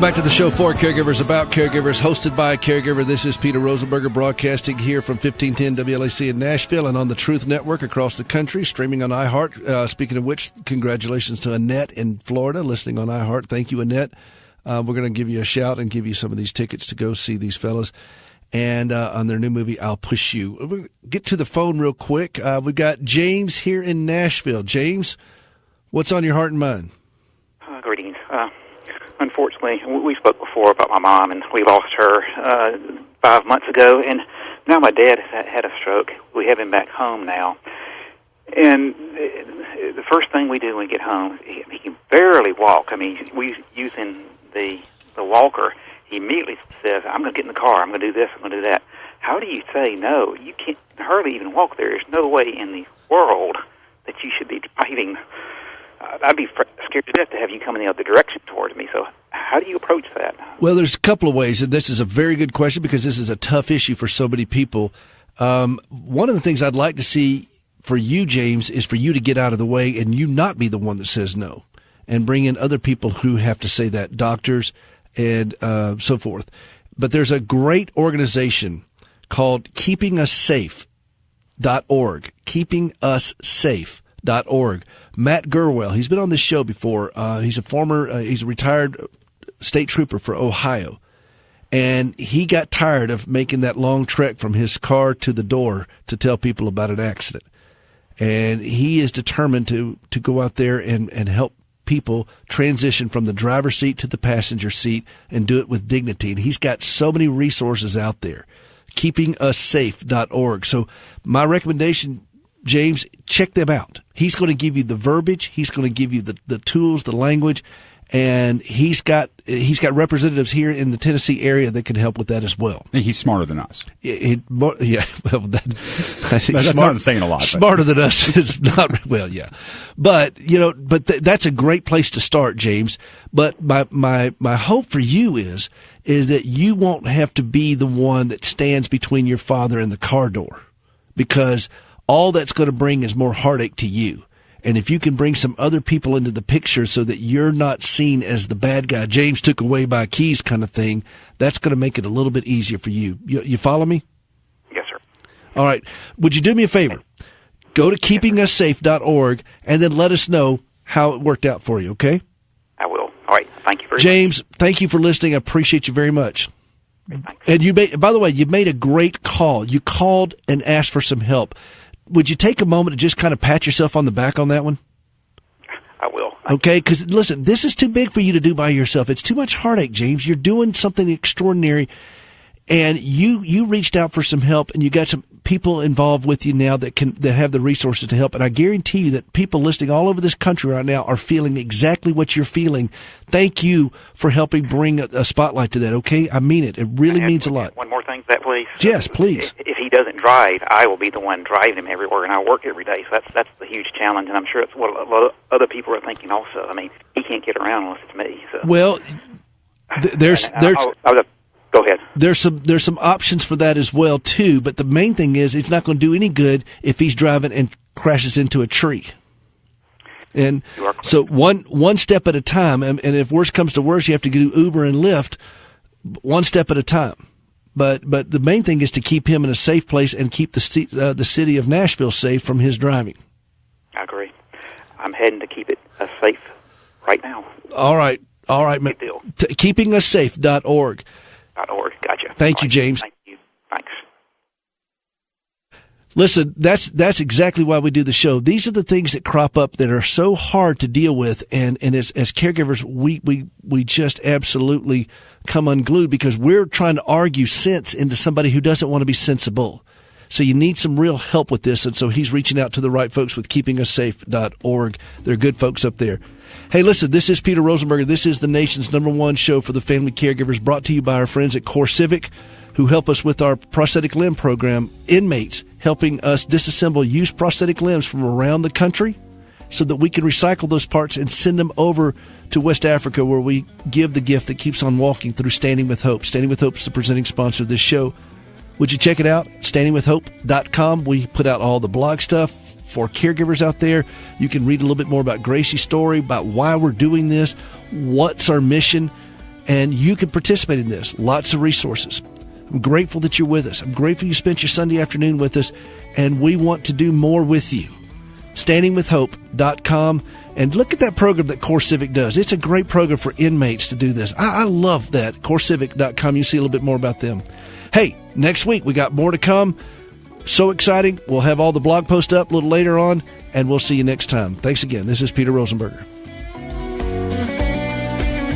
Welcome back to the show for caregivers, about caregivers, hosted by a caregiver. This is Peter Rosenberger broadcasting here from 1510 WLAC in Nashville and on the Truth Network across the country, streaming on iHeart. Speaking of which, congratulations to Annette in Florida, listening on iHeart. Thank you, Annette. We're going to give you a shout and give you some of these tickets to go see these fellas and on their new movie, I'll Push You. We'll get to the phone real quick. We've got James here in Nashville. James, what's on your heart and mind? Greetings. Unfortunately, we spoke before about my mom, and we lost her 5 months ago, and now my dad has had a stroke. We have him back home now. And the first thing we do when we get home, he can barely walk. I mean, we're using the walker. He immediately says, I'm going to get in the car, I'm going to do this, I'm going to do that. How do you say no? You can't hardly even walk there. There's no way in the world that you should be driving. I'd be scared to death to have you come in the other direction towards me. So how do you approach that? Well, there's a couple of ways, and this is a very good question because this is a tough issue for so many people. One of the things I'd like to see for you, James, is for you to get out of the way and you not be the one that says no, and bring in other people who have to say that, doctors and so forth. But there's a great organization called KeepingUsSafe.org, KeepingUsSafe.org. Matt Gurwell, he's been on this show before. He's a retired state trooper for Ohio. And he got tired of making that long trek from his car to the door to tell people about an accident. And he is determined to go out there and help people transition from the driver's seat to the passenger seat and do it with dignity. And he's got so many resources out there. KeepingUsSafe.org. So my recommendation, James, check them out. He's going to give you the verbiage. He's going to give you the tools, the language, and he's got representatives here in the Tennessee area that can help with that as well. And he's smarter than us. Yeah, well, I think that's not saying a lot. Smarter than us is not, well, yeah. But, that's a great place to start, James. But my hope for you is that you won't have to be the one that stands between your father and the car door, because all that's going to bring is more heartache to you. And if you can bring some other people into the picture so that you're not seen as the bad guy, James took away my keys kind of thing, that's going to make it a little bit easier for you. You follow me? Yes, sir. All right. Would you do me a favor? Go to KeepingUsSafe.org and then let us know how it worked out for you, okay? I will. All right. Thank you very much. James, thank you for listening. I appreciate you very much. Thanks. And by the way, you made a great call. You called and asked for some help. Would you take a moment to just kind of pat yourself on the back on that one? I will. Okay, because listen, this is too big for you to do by yourself. It's too much heartache, James. You're doing something extraordinary, and you reached out for some help, and you got some people involved with you now that have the resources to help. And I guarantee you that people listening all over this country right now are feeling exactly what you're feeling. Thank you for helping bring a spotlight to that. Okay, I mean it. It really means a lot. One more thing, that please. Yes, please. If he doesn't drive, I will be the one driving him everywhere, and I work every day. So that's the huge challenge, and I'm sure it's what a lot of other people are thinking also. I mean, he can't get around unless it's me. So. Well, there's. Go ahead. There's some options for that as well too, but the main thing is it's not going to do any good if he's driving and crashes into a tree. And so one step at a time, and if worse comes to worse, you have to do Uber and Lyft, one step at a time. But the main thing is to keep him in a safe place and keep the city of Nashville safe from his driving. I agree. I'm heading to keep it safe right now. All right. Good deal. KeepingUsSafe.org. Gotcha. Thank you, James. Thank you. Thanks. Listen, that's exactly why we do the show. These are the things that crop up that are so hard to deal with, and as caregivers, we just absolutely come unglued because we're trying to argue sense into somebody who doesn't want to be sensible. So you need some real help with this, and so he's reaching out to the right folks with KeepingUsSafe.org. They're good folks up there. Hey, listen, this is Peter Rosenberger. This is the nation's #1 show for the family caregivers, brought to you by our friends at Core Civic, who help us with our prosthetic limb program. Inmates helping us disassemble used prosthetic limbs from around the country so that we can recycle those parts and send them over to West Africa, where we give the gift that keeps on walking through Standing with Hope. Standing with Hope is the presenting sponsor of this show. Would you check it out? StandingWithHope.com. We put out all the blog stuff for caregivers out there. You can read a little bit more about Gracie's story, about why we're doing this, what's our mission. and you can participate in this. Lots of resources. I'm grateful that you're with us. I'm grateful you spent your Sunday afternoon with us, and we want to do more with you. StandingWithHope.com, and look at that program that CoreCivic does. It's a great program for inmates to do this. I love that. CoreCivic.com. You see a little bit more about them. Hey, next week we got more to come. So exciting. We'll have all the blog posts up a little later on, and we'll see you next time. Thanks again. This is Peter Rosenberger.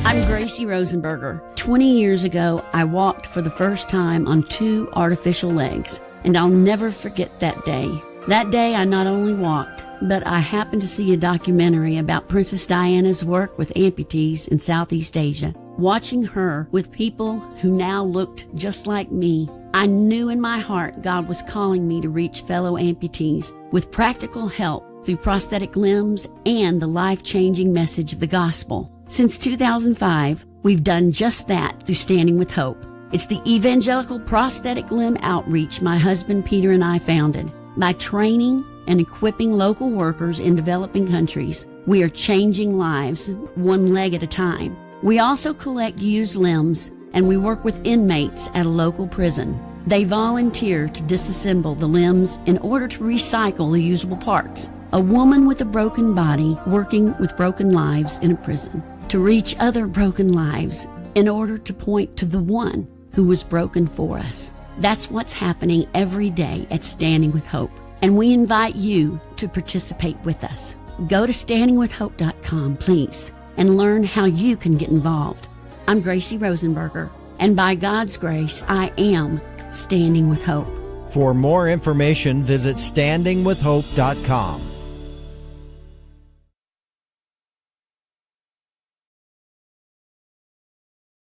I'm Gracie Rosenberger. 20 years ago, I walked for the first time on 2 artificial legs, and I'll never forget that day. That day, I not only walked, but I happened to see a documentary about Princess Diana's work with amputees in Southeast Asia. Watching her with people who now looked just like me, I knew in my heart God was calling me to reach fellow amputees with practical help through prosthetic limbs and the life-changing message of the gospel. Since 2005, we've done just that through Standing with Hope. It's the Evangelical Prosthetic Limb Outreach my husband Peter and I founded. By training and equipping local workers in developing countries, we are changing lives one leg at a time. We also collect used limbs, and we work with inmates at a local prison. They volunteer to disassemble the limbs in order to recycle the usable parts. A woman with a broken body working with broken lives in a prison to reach other broken lives in order to point to the one who was broken for us. That's what's happening every day at Standing with Hope, and we invite you to participate with us. Go to standingwithhope.com, please, and learn how you can get involved. I'm Gracie Rosenberger, and by God's grace, I am Standing with Hope. For more information, visit standingwithhope.com.